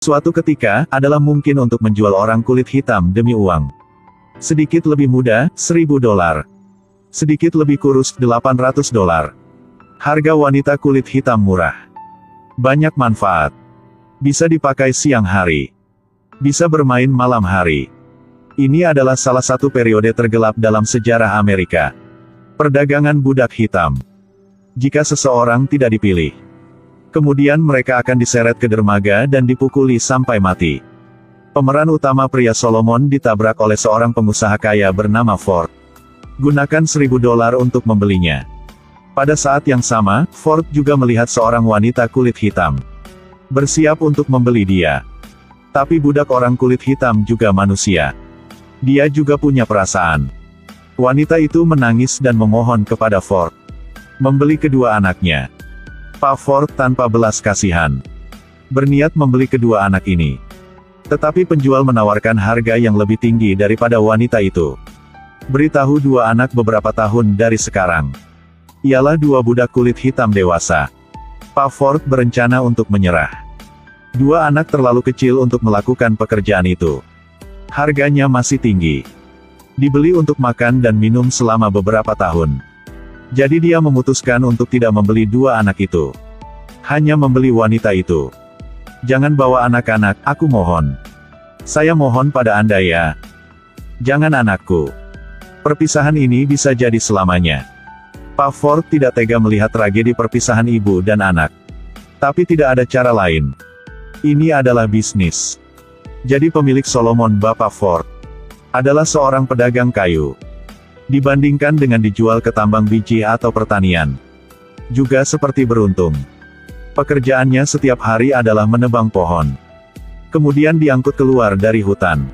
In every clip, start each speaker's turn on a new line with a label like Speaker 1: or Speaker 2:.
Speaker 1: Suatu ketika, adalah mungkin untuk menjual orang kulit hitam demi uang. Sedikit lebih muda, $1.000. Sedikit lebih kurus, $800. Harga wanita kulit hitam murah. Banyak manfaat. Bisa dipakai siang hari. Bisa bermain malam hari. Ini adalah salah satu periode tergelap dalam sejarah Amerika. Perdagangan budak hitam. Jika seseorang tidak dipilih, kemudian mereka akan diseret ke dermaga dan dipukuli sampai mati. Pemeran utama pria Solomon ditabrak oleh seorang pengusaha kaya bernama Ford. Gunakan $1.000 untuk membelinya. Pada saat yang sama, Ford juga melihat seorang wanita kulit hitam. Bersiap untuk membeli dia. Tapi budak orang kulit hitam juga manusia. Dia juga punya perasaan. Wanita itu menangis dan memohon kepada Ford membeli kedua anaknya. Pak Ford tanpa belas kasihan berniat membeli kedua anak ini. Tetapi penjual menawarkan harga yang lebih tinggi daripada wanita itu. Beritahu dua anak beberapa tahun dari sekarang. Ialah dua budak kulit hitam dewasa. Pak Ford berencana untuk menyerah. Dua anak terlalu kecil untuk melakukan pekerjaan itu. Harganya masih tinggi. Dibeli untuk makan dan minum selama beberapa tahun. Jadi dia memutuskan untuk tidak membeli dua anak itu. Hanya membeli wanita itu. Jangan bawa anak-anak, aku mohon. Saya mohon pada Anda ya. Jangan anakku. Perpisahan ini bisa jadi selamanya. Pak Ford tidak tega melihat tragedi perpisahan ibu dan anak. Tapi tidak ada cara lain. Ini adalah bisnis. Jadi pemilik Solomon, Bapak Ford, adalah seorang pedagang kayu. Dibandingkan dengan dijual ke tambang biji atau pertanian. Juga seperti beruntung. Pekerjaannya setiap hari adalah menebang pohon. Kemudian diangkut keluar dari hutan.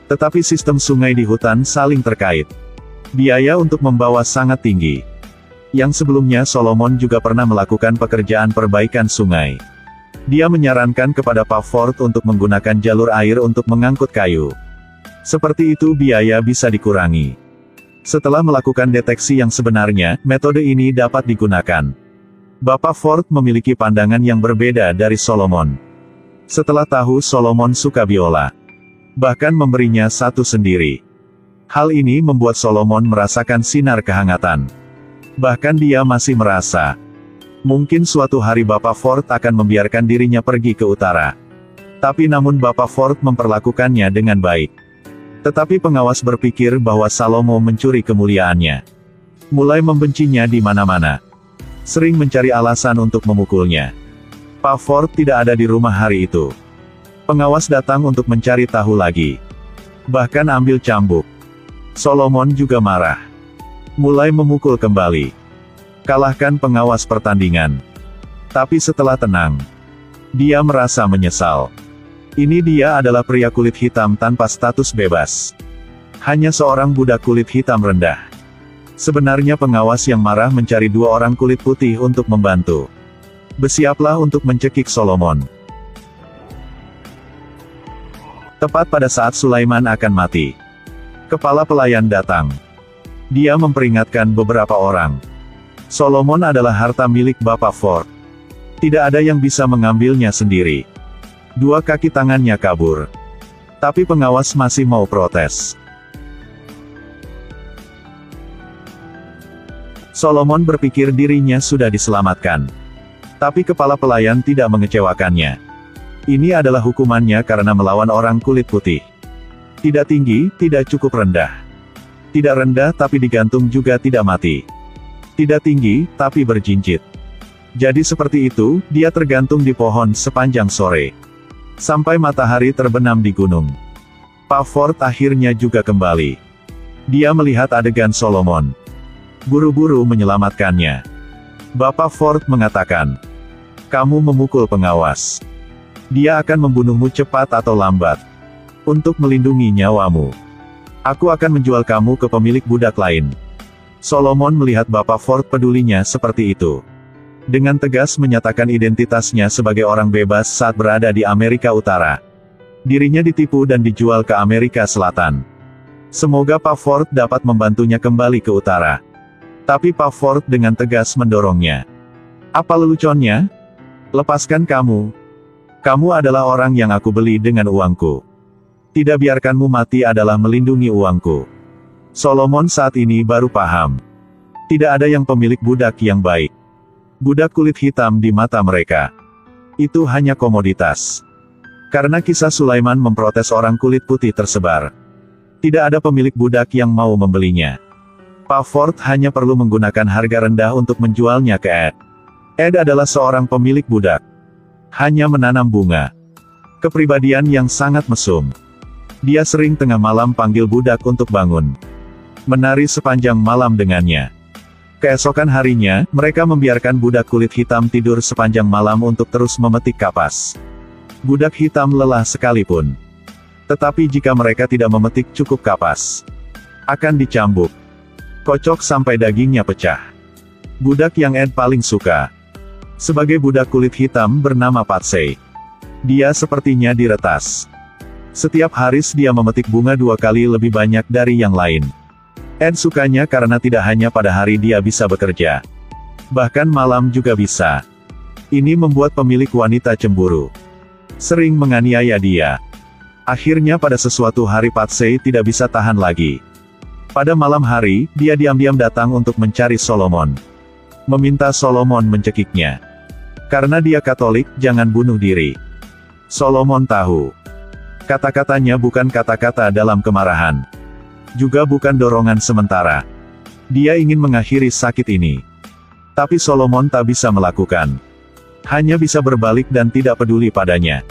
Speaker 1: Tetapi sistem sungai di hutan saling terkait. Biaya untuk membawa sangat tinggi. Yang sebelumnya Solomon juga pernah melakukan pekerjaan perbaikan sungai. Dia menyarankan kepada Pak Ford untuk menggunakan jalur air untuk mengangkut kayu. Seperti itu biaya bisa dikurangi. Setelah melakukan deteksi yang sebenarnya, metode ini dapat digunakan. Bapak Ford memiliki pandangan yang berbeda dari Solomon. Setelah tahu Solomon suka biola, bahkan memberinya satu sendiri. Hal ini membuat Solomon merasakan sinar kehangatan. Bahkan dia masih merasa, mungkin suatu hari Bapak Ford akan membiarkan dirinya pergi ke utara. Tapi namun Bapak Ford memperlakukannya dengan baik. Tetapi pengawas berpikir bahwa Salomo mencuri kemuliaannya. Mulai membencinya di mana-mana. Sering mencari alasan untuk memukulnya. Pak Ford tidak ada di rumah hari itu. Pengawas datang untuk mencari tahu lagi. Bahkan ambil cambuk. Solomon juga marah. Mulai memukul kembali. Kalahkan pengawas pertandingan. Tapi setelah tenang, dia merasa menyesal. Ini dia adalah pria kulit hitam tanpa status bebas. Hanya seorang budak kulit hitam rendah. Sebenarnya pengawas yang marah mencari dua orang kulit putih untuk membantu. Bersiaplah untuk mencekik Solomon. Tepat pada saat Sulaiman akan mati, kepala pelayan datang. Dia memperingatkan beberapa orang. Solomon adalah harta milik Bapak Ford. Tidak ada yang bisa mengambilnya sendiri. Dua kaki tangannya kabur. Tapi pengawas masih mau protes. Solomon berpikir dirinya sudah diselamatkan. Tapi kepala pelayan tidak mengecewakannya. Ini adalah hukumannya karena melawan orang kulit putih. Tidak tinggi, tidak cukup rendah. Tidak rendah tapi digantung juga tidak mati. Tidak tinggi, tapi berjinjit. Jadi seperti itu, dia tergantung di pohon sepanjang sore. Sampai matahari terbenam di gunung. Pak Ford akhirnya juga kembali. Dia melihat adegan Solomon. Buru-buru menyelamatkannya. Bapak Ford mengatakan, "Kamu memukul pengawas. Dia akan membunuhmu cepat atau lambat. Untuk melindungi nyawamu, aku akan menjual kamu ke pemilik budak lain." Solomon melihat Bapak Ford pedulinya seperti itu. Dengan tegas menyatakan identitasnya sebagai orang bebas saat berada di Amerika Utara. Dirinya ditipu dan dijual ke Amerika Selatan. Semoga Pak Ford dapat membantunya kembali ke utara. Tapi Pak Ford dengan tegas mendorongnya. "Apa leluconnya? Lepaskan kamu. Kamu adalah orang yang aku beli dengan uangku. Tidak biarkanmu mati adalah melindungi uangku. Solomon saat ini baru paham. Tidak ada yang pemilik budak yang baik. Budak kulit hitam di mata mereka. Itu hanya komoditas. Karena kisah Sulaiman memprotes orang kulit putih tersebar. Tidak ada pemilik budak yang mau membelinya. Pak Ford hanya perlu menggunakan harga rendah untuk menjualnya ke Ed. Ed adalah seorang pemilik budak. Hanya menanam bunga. Kepribadian yang sangat mesum. Dia sering tengah malam panggil budak untuk bangun. Menari sepanjang malam dengannya. Keesokan harinya, mereka membiarkan budak kulit hitam tidur sepanjang malam untuk terus memetik kapas. Budak hitam lelah sekalipun. Tetapi jika mereka tidak memetik cukup kapas, akan dicambuk. Kocok sampai dagingnya pecah. Budak yang Ed paling suka. Sebagai budak kulit hitam bernama Patsy. Dia sepertinya diretas. Setiap hari dia memetik bunga 2 kali lebih banyak dari yang lain. Ed sukanya karena tidak hanya pada hari dia bisa bekerja. Bahkan malam juga bisa. Ini membuat pemilik wanita cemburu. Sering menganiaya dia. Akhirnya pada sesuatu hari Patsy tidak bisa tahan lagi. Pada malam hari, dia diam-diam datang untuk mencari Solomon. Meminta Solomon mencekiknya. Karena dia Katolik, jangan bunuh diri. Solomon tahu. Kata-katanya bukan kata-kata dalam kemarahan. Juga bukan dorongan sementara. Dia ingin mengakhiri sakit ini. Tapi Solomon tak bisa melakukan. Hanya bisa berbalik dan tidak peduli padanya.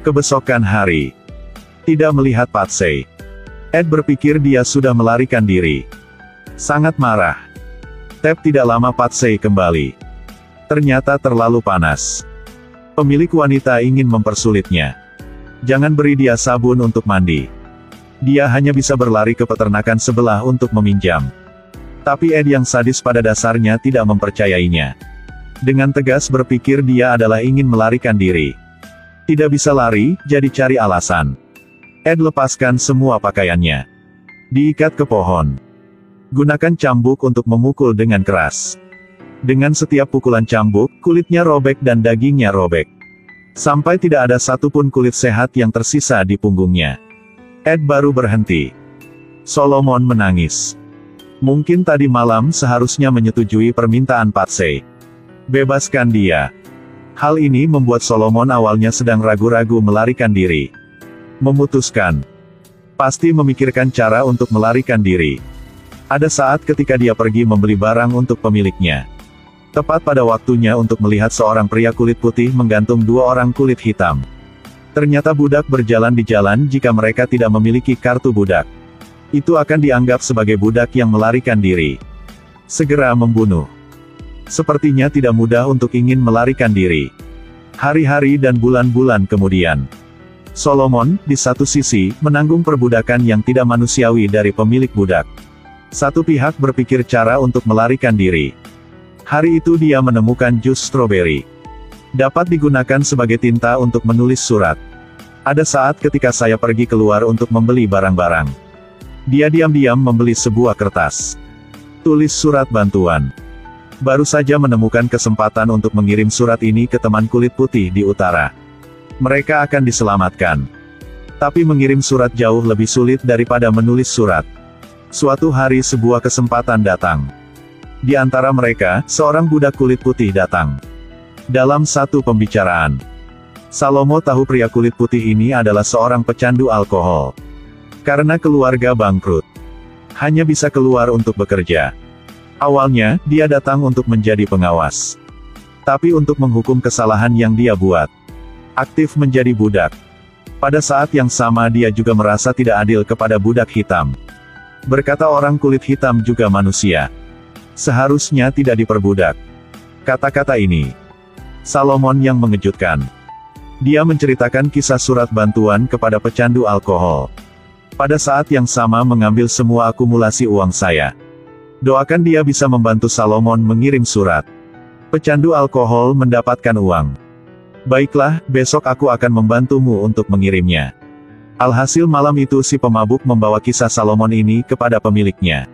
Speaker 1: Kebesokan hari. Tidak melihat Patsy. Ed berpikir dia sudah melarikan diri. Sangat marah. Tidak lama Patsy kembali. Ternyata terlalu panas. Pemilik wanita ingin mempersulitnya. Jangan beri dia sabun untuk mandi. Dia hanya bisa berlari ke peternakan sebelah untuk meminjam. Tapi Ed yang sadis pada dasarnya tidak mempercayainya. Dengan tegas berpikir dia adalah ingin melarikan diri. Tidak bisa lari, jadi cari alasan. Ed lepaskan semua pakaiannya. Diikat ke pohon. Gunakan cambuk untuk memukul dengan keras. Dengan setiap pukulan cambuk, kulitnya robek dan dagingnya robek. Sampai tidak ada satupun kulit sehat yang tersisa di punggungnya. Ed baru berhenti. Solomon menangis. Mungkin tadi malam seharusnya menyetujui permintaan Patsy. Bebaskan dia. Hal ini membuat Solomon awalnya sedang ragu-ragu melarikan diri. Memutuskan. Pasti memikirkan cara untuk melarikan diri. Ada saat ketika dia pergi membeli barang untuk pemiliknya. Tepat pada waktunya untuk melihat seorang pria kulit putih menggantung 2 orang kulit hitam. Ternyata budak berjalan di jalan jika mereka tidak memiliki kartu budak. Itu akan dianggap sebagai budak yang melarikan diri. Segera membunuh. Sepertinya tidak mudah untuk ingin melarikan diri. Hari-hari dan bulan-bulan kemudian. Solomon, di satu sisi, menanggung perbudakan yang tidak manusiawi dari pemilik budak. Satu pihak berpikir cara untuk melarikan diri. Hari itu dia menemukan jus stroberi. Dapat digunakan sebagai tinta untuk menulis surat. Ada saat ketika saya pergi keluar untuk membeli barang-barang. Dia diam-diam membeli sebuah kertas. Tulis surat bantuan. Baru saja menemukan kesempatan untuk mengirim surat ini ke teman kulit putih di utara. Mereka akan diselamatkan. Tapi mengirim surat jauh lebih sulit daripada menulis surat. Suatu hari sebuah kesempatan datang. Di antara mereka, seorang budak kulit putih datang. Dalam satu pembicaraan, Salomo tahu pria kulit putih ini adalah seorang pecandu alkohol. Karena keluarga bangkrut. Hanya bisa keluar untuk bekerja. Awalnya, dia datang untuk menjadi pengawas. Tapi untuk menghukum kesalahan yang dia buat. Aktif menjadi budak. Pada saat yang sama dia juga merasa tidak adil kepada budak hitam. Berkata orang kulit hitam juga manusia. Seharusnya tidak diperbudak. Kata-kata ini. Solomon yang mengejutkan. Dia menceritakan kisah surat bantuan kepada pecandu alkohol. Pada saat yang sama mengambil semua akumulasi uang saya. Doakan dia bisa membantu Solomon mengirim surat. Pecandu alkohol mendapatkan uang. Baiklah, besok aku akan membantumu untuk mengirimnya. Alhasil malam itu si pemabuk membawa kisah Solomon ini kepada pemiliknya.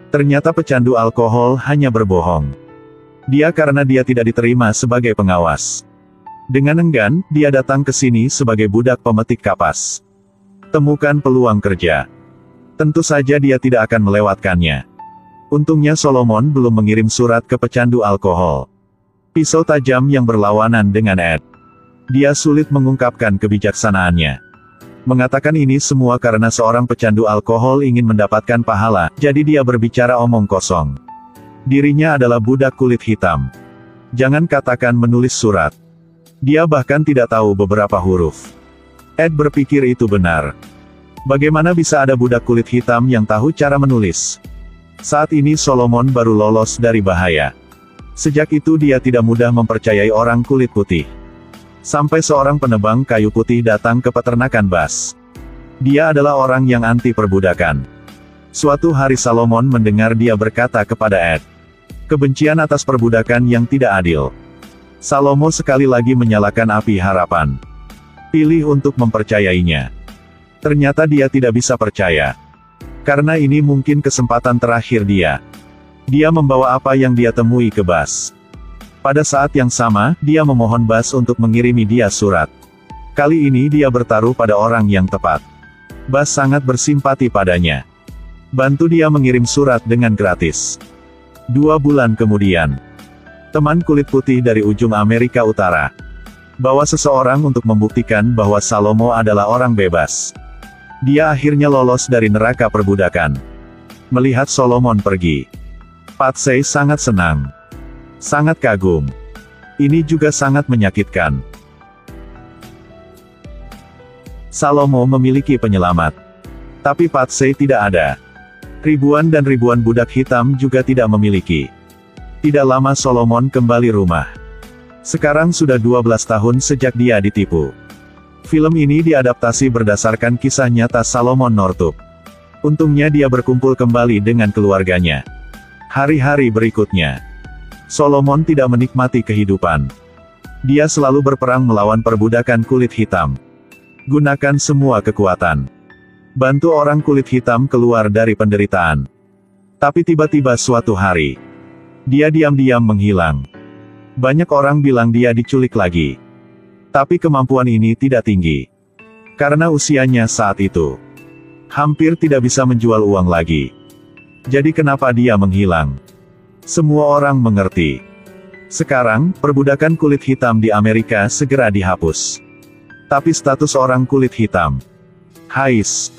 Speaker 1: Ternyata pecandu alkohol hanya berbohong. Dia karena dia tidak diterima sebagai pengawas. Dengan enggan, dia datang ke sini sebagai budak pemetik kapas. Temukan peluang kerja. Tentu saja dia tidak akan melewatkannya. Untungnya Solomon belum mengirim surat ke pecandu alkohol. Pisau tajam yang berlawanan dengan Ed. Dia sulit mengungkapkan kebijaksanaannya. Mengatakan ini semua karena seorang pecandu alkohol ingin mendapatkan pahala, jadi dia berbicara omong kosong. Dirinya adalah budak kulit hitam. Jangan katakan menulis surat. Dia bahkan tidak tahu beberapa huruf. Ed berpikir itu benar. Bagaimana bisa ada budak kulit hitam yang tahu cara menulis? Saat ini Solomon baru lolos dari bahaya. Sejak itu dia tidak mudah mempercayai orang kulit putih. Sampai seorang penebang kayu putih datang ke peternakan Bas. Dia adalah orang yang anti perbudakan. Suatu hari Solomon mendengar dia berkata kepada Ed. Kebencian atas perbudakan yang tidak adil. Salomo sekali lagi menyalakan api harapan. Pilih untuk mempercayainya. Ternyata dia tidak bisa percaya. Karena ini mungkin kesempatan terakhir dia. Dia membawa apa yang dia temui ke Bas. Pada saat yang sama, dia memohon Bas untuk mengirimi dia surat. Kali ini dia bertaruh pada orang yang tepat. Bas sangat bersimpati padanya. Bantu dia mengirim surat dengan gratis. 2 bulan kemudian, teman kulit putih dari ujung Amerika Utara bawa seseorang untuk membuktikan bahwa Salomo adalah orang bebas. Dia akhirnya lolos dari neraka perbudakan. Melihat Solomon pergi, Patsy sangat senang. Sangat kagum. Ini juga sangat menyakitkan. Salomo memiliki penyelamat. Tapi Patsy tidak ada. Ribuan dan ribuan budak hitam juga tidak memiliki. Tidak lama Solomon kembali rumah. Sekarang sudah 12 tahun sejak dia ditipu. Film ini diadaptasi berdasarkan kisah nyata Solomon Northup. Untungnya dia berkumpul kembali dengan keluarganya. Hari-hari berikutnya, Solomon tidak menikmati kehidupan. Dia selalu berperang melawan perbudakan kulit hitam. Gunakan semua kekuatan. Bantu orang kulit hitam keluar dari penderitaan. Tapi tiba-tiba suatu hari, dia diam-diam menghilang. Banyak orang bilang dia diculik lagi. Tapi kemampuan ini tidak tinggi. Karena usianya saat itu hampir tidak bisa menjual uang lagi. Jadi kenapa dia menghilang? Semua orang mengerti. Sekarang, perbudakan kulit hitam di Amerika segera dihapus. Tapi status orang kulit hitam, Hais,